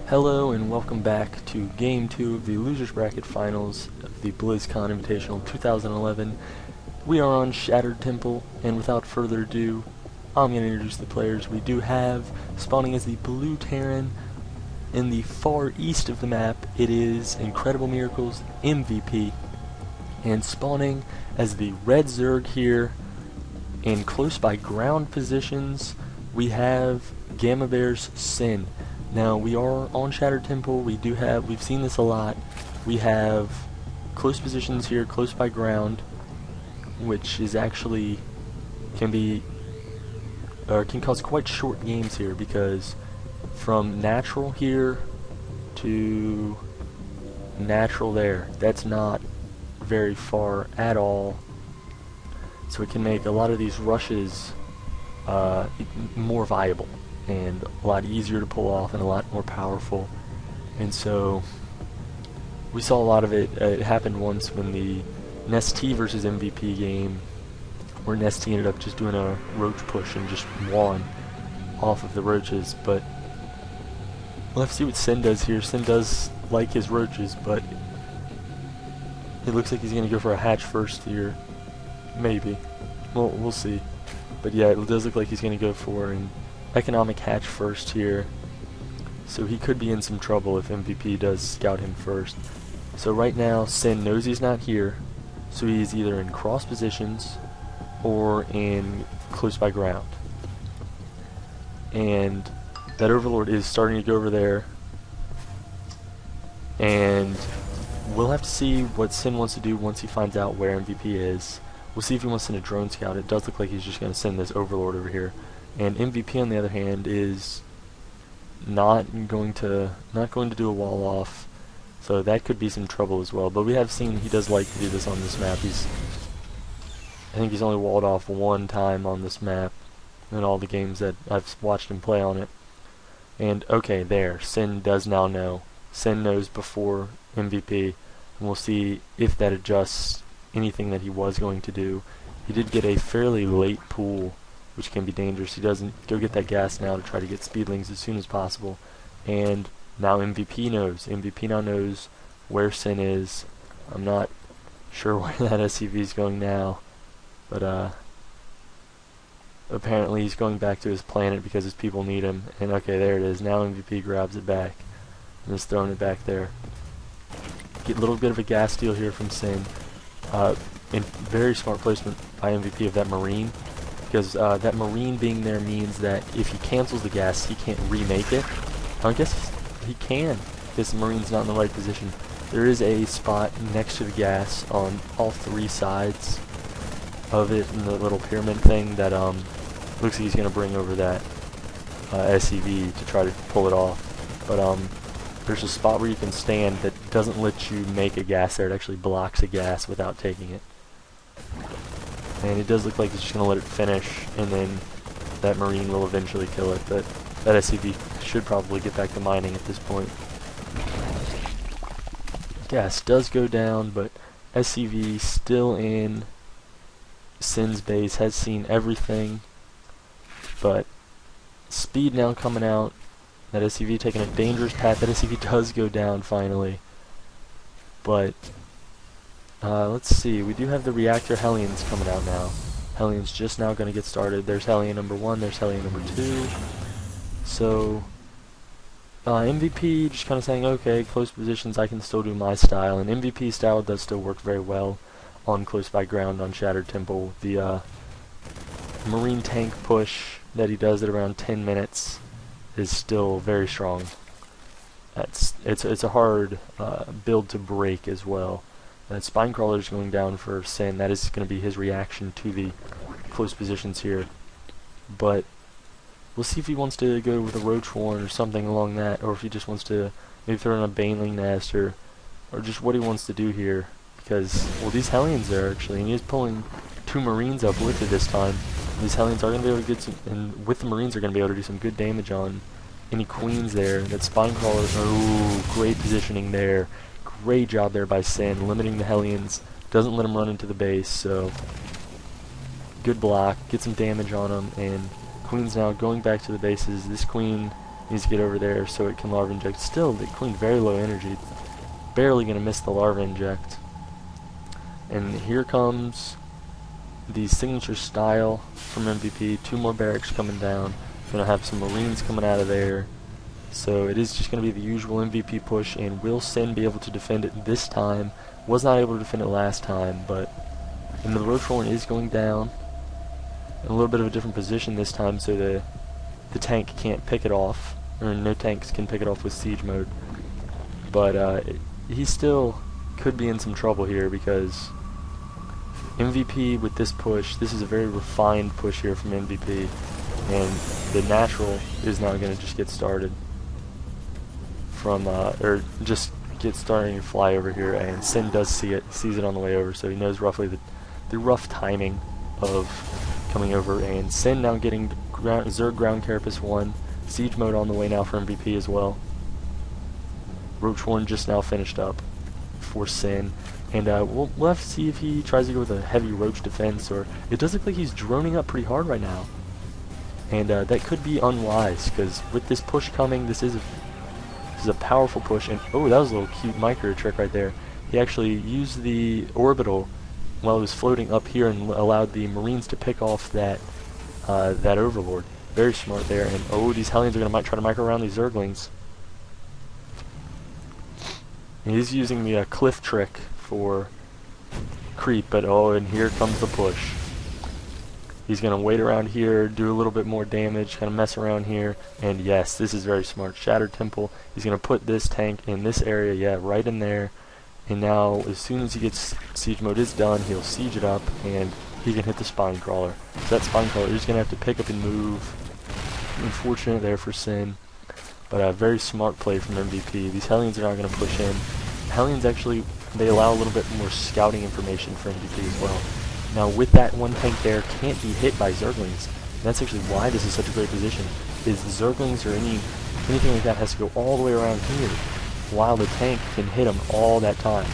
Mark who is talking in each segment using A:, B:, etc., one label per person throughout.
A: Hello and welcome back to Game 2 of the Losers Bracket Finals of the BlizzCon Invitational 2011. We are on Shattered Temple, and without further ado, I'm going to introduce the players. We do have, spawning as the Blue Terran in the far east of the map, it is Incredible Miracles MVP, and spawning as the Red Zerg here, in close by ground positions, we have Gamma Bear's Sin. Now, we are on Shattered Temple. We've seen this a lot. We have close positions here, close by ground, which is actually can cause quite short games here, because from natural here to natural there, that's not very far at all. So it can make a lot of these rushes more viable and a lot easier to pull off and a lot more powerful. And so we saw a lot of it. It happened once when the IMNesTea versus MVP game, where IMNesTea ended up just doing a roach push and just won off of the roaches. But we'll have to see what Sin does here. Sin does like his roaches, but it looks like he's going to go for a hatch first here. Maybe. We'll see. But yeah, it does look like he's going to go for an economic hatch first here, so he could be in some trouble if MVP does scout him first. So right now Sin knows he's not here, so he's either in cross positions or in close by ground, and that Overlord is starting to go over there, and we'll have to see what Sin wants to do once he finds out where MVP is. We'll see if he wants to send a drone scout. It does look like he's just going to send this Overlord over here. And MVP, on the other hand, is not going to do a wall off, so that could be some trouble as well. But we have seen he does like to do this on this map. I think he's only walled off one time on this map in all the games that I've watched him play on it. And okay, there, Sin does now know. Sin knows before MVP, and we'll see if that adjusts anything that he was going to do. He did get a fairly late pool, which can be dangerous. He doesn't go get that gas now to try to get speedlings as soon as possible. And now MVP knows. MVP now knows where Sin is. I'm not sure where that SCV is going now, but apparently he's going back to his planet because his people need him. And okay, there it is. Now MVP grabs it back and is throwing it back there. Get a little bit of a gas steal here from Sin. And very smart placement by MVP of that Marine, because that Marine being there means that if he cancels the gas, he can't remake it. I guess he can, because the Marine's not in the right position. There is a spot next to the gas on all three sides of it in the little pyramid thing that looks like he's going to bring over that SCV to try to pull it off. But there's a spot where you can stand that doesn't let you make a gas there. It actually blocks a gas without taking it. And it does look like it's just going to let it finish, and then that Marine will eventually kill it. But that SCV should probably get back to mining at this point. Gas does go down, but SCV still in Sin's base, has seen everything. But speed now coming out. That SCV taking a dangerous path. That SCV does go down finally. But let's see, we do have the reactor Hellions coming out now. Hellions just now going to get started. There's Hellion number 1, there's Hellion number 2. So MVP just kind of saying, okay, close positions, I can still do my style. And MVP style does still work very well on close by ground on Shattered Temple. The Marine tank push that he does at around 10 minutes is still very strong. It's a hard build to break as well. That Spinecrawler is going down for Sin. That is going to be his reaction to the close positions here. But we'll see if he wants to go with a Roach Horn or something along that, or if he just wants to maybe throw in a Baneling Nest, or just what he wants to do here. Because, well, these Hellions there actually, and he's pulling 2 Marines up with it this time. And these Hellions are going to be able to get some, and with the Marines are going to be able to do some good damage on any Queens there. That Spinecrawler, oh, great positioning there. Great job there by Sin, limiting the Hellions. Doesn't let him run into the base, so good block. Get some damage on him, and Queen's now going back to the bases. This Queen Needs to get over there so it can larva inject. Still, the queen very low energy. Barely going to miss the larva inject. And here comes the signature style from MVP. 2 more barracks coming down. Going to have some marines coming out of there. So it is just going to be the usual MVP push, and will Sin be able to defend it this time? Was not able to defend it last time, but and the roach horn is going down in a little bit of a different position this time, so the tank can't pick it off, or no tanks can pick it off with siege mode. But he still could be in some trouble here, because MVP with this push, this is a very refined push here from MVP, and the natural is now going to just get started from, or just get started and fly over here, and Sin does sees it on the way over, so he knows roughly the rough timing of coming over, and Sin now getting Zerg Ground Carapace 1, siege mode on the way now for MVP as well. Roach Horn just now finished up for Sin, and we'll have to see if he tries to go with a heavy roach defense, or it does look like he's droning up pretty hard right now, and that could be unwise, because with this push coming, this is a powerful push. And oh, that was a little cute micro trick right there. He actually used the orbital while it was floating up here and allowed the marines to pick off that that overlord. Very smart there. And oh, these Hellions are might try to micro around these Zerglings. And he's using the cliff trick for creep, but oh, and here comes the push. He's going to wait around here, do a little bit more damage, kind of mess around here, and yes, this is very smart. Shattered Temple, he's going to put this tank in this area, yeah, right in there, and now as soon as he gets siege mode is done, he'll siege it up, and he can hit the Spine Crawler. So that Spine Crawler is going to have to pick up and move. Unfortunate there for Sin, but a very smart play from MVP. These Hellions are not going to push in. Hellions actually, they allow a little bit more scouting information for MVP as well. Now with that one tank there, can't be hit by Zerglings. And that's actually why this is such a great position, is the Zerglings or anything like that has to go all the way around here, while the tank can hit them all that time.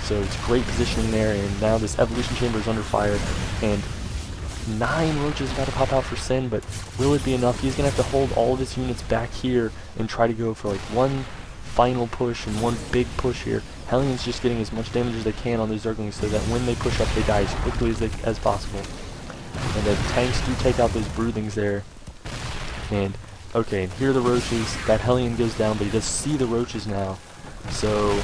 A: So it's great positioning there, and now this Evolution Chamber is under fire, and 9 roaches about to pop out for Sin, but will it be enough? He's going to have to hold all of his units back here and try to go for like one final push and one big push here. Hellions just getting as much damage as they can on the Zerglings so that when they push up, they die as quickly as possible. And the tanks do take out those Broodlings there. And, okay, and here are the roaches. That Hellion goes down, but he does see the roaches now. So,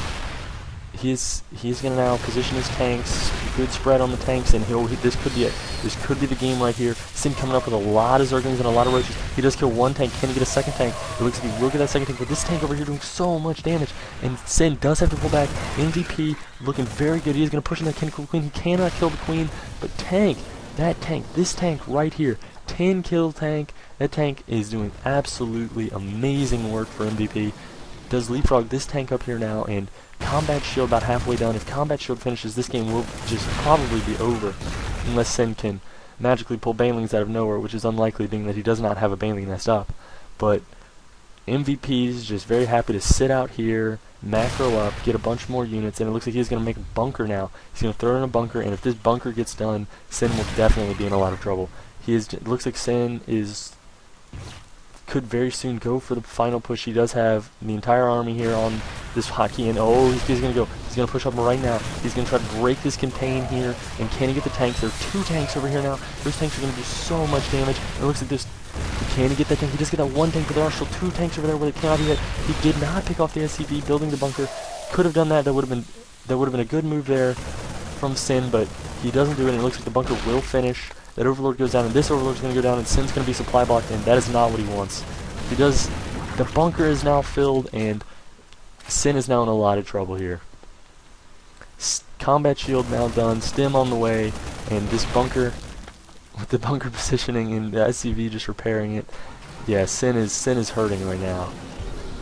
A: he's going to now position his tanks, good spread on the tanks, and this could be it. This could be the game right here. Sin coming up with a lot of Zerglings and a lot of roaches. He does kill one tank. Can he get a second tank? It looks like he will get that second tank, but this tank over here doing so much damage. And Sin does have to pull back. MVP looking very good. He is going to push in that kill queen. He cannot kill the queen, but this tank right here, 10 kill tank. That tank is doing absolutely amazing work for MVP. Does leapfrog this tank up here now, and Combat Shield about halfway done. If Combat Shield finishes, this game will just probably be over, unless Sin can magically pull Banelings out of nowhere, which is unlikely, being that he does not have a Baneling nest up. But MVP is just very happy to sit out here, macro up, get a bunch more units, and it looks like he's going to make a bunker now. He's going to throw in a bunker, and if this bunker gets done, Sin will definitely be in a lot of trouble. It looks like Sin could very soon go for the final push. He does have the entire army here on this hotkey, and oh, he's going to go. He's going to push up right now. He's going to try to break this contain here, and can he get the tanks? There are 2 tanks over here now. Those tanks are going to do so much damage. It looks like this. Can he get that tank? He does get that one tank, but there are still 2 tanks over there where they cannot be hit. He did not pick off the SCV, building the bunker. Could have done that. That would have been a good move there from Sin, but he doesn't do it, and it looks like the bunker will finish. That Overlord goes down, and this Overlord is going to go down, and Sin's going to be supply blocked, and that is not what he wants. The bunker is now filled, and Sin is now in a lot of trouble here. Combat Shield now done, Stim on the way, and this bunker, with the bunker positioning and the SCV just repairing it, yeah, Sin is hurting right now.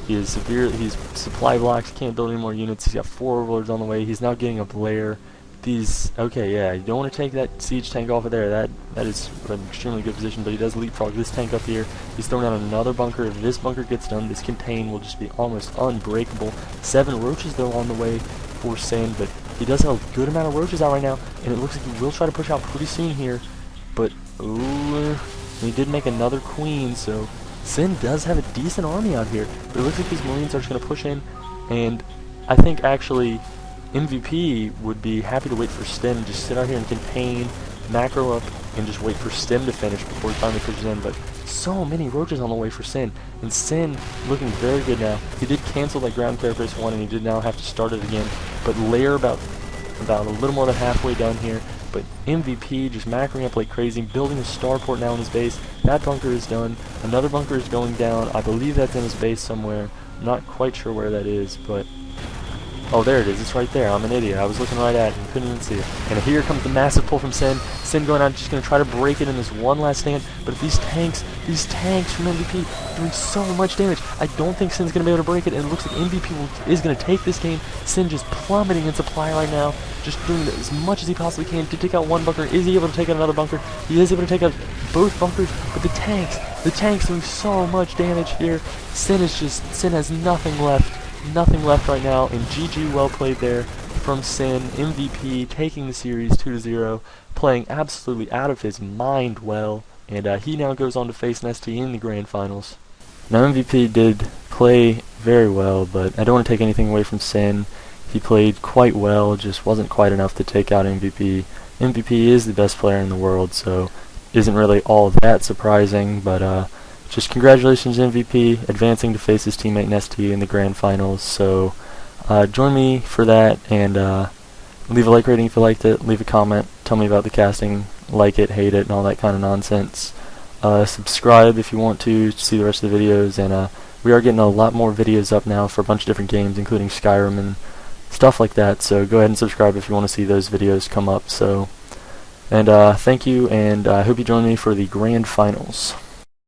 A: He's supply blocked, can't build any more units, he's got 4 Overlords on the way, he's now getting a Blair. Okay, yeah, you don't want to take that siege tank off of there. That is an extremely good position, but he does leapfrog this tank up here. He's throwing out another bunker. If this bunker gets done, this contain will just be almost unbreakable. 7 roaches, though, on the way for Sin, but he does have a good amount of roaches out right now, and it looks like he will try to push out pretty soon here. But, ooh, he did make another queen, so Sin does have a decent army out here, but it looks like these Marines are just going to push in, and I think actually MVP would be happy to wait for Stem and just sit out here and contain, macro up, and just wait for Stem to finish before he finally pushes in, but so many roaches on the way for Sin, and Sin looking very good now. He did cancel that ground carapace one, and he did now have to start it again, but Lair about a little more than halfway done here, but MVP just macroing up like crazy, building a starport now in his base. That bunker is done. Another bunker is going down. I believe that's in his base somewhere. I'm not quite sure where that is, but oh, there it is. It's right there. I'm an idiot. I was looking right at it and couldn't even see it. And here comes the massive pull from Sin. Sin going out, just going to try to break it in this one last stand. But these tanks from MVP doing so much damage. I don't think Sin's going to be able to break it. And it looks like MVP is going to take this game. Sin just plummeting in supply right now. Just doing as much as he possibly can to take out one bunker. Is he able to take out another bunker? He is able to take out both bunkers. But the tanks doing so much damage here. Sin has nothing left. Nothing left right now, and GG, well played there from Sin. MVP taking the series 2-0, playing absolutely out of his mind well, and he now goes on to face IMNesTea in the grand finals. Now MVP did play very well, but I don't want to take anything away from Sin. He played quite well, just wasn't quite enough to take out MVP. MVP is the best player in the world, so isn't really all that surprising, but just congratulations MVP, advancing to face his teammate IMNesTea in the grand finals. So join me for that, and leave a like rating if you liked it, leave a comment, tell me about the casting, like it, hate it, and all that kind of nonsense. Subscribe if you want to see the rest of the videos, and we are getting a lot more videos up now for a bunch of different games, including Skyrim and stuff like that, so go ahead and subscribe if you want to see those videos come up. So, and thank you, and I hope you join me for the grand finals.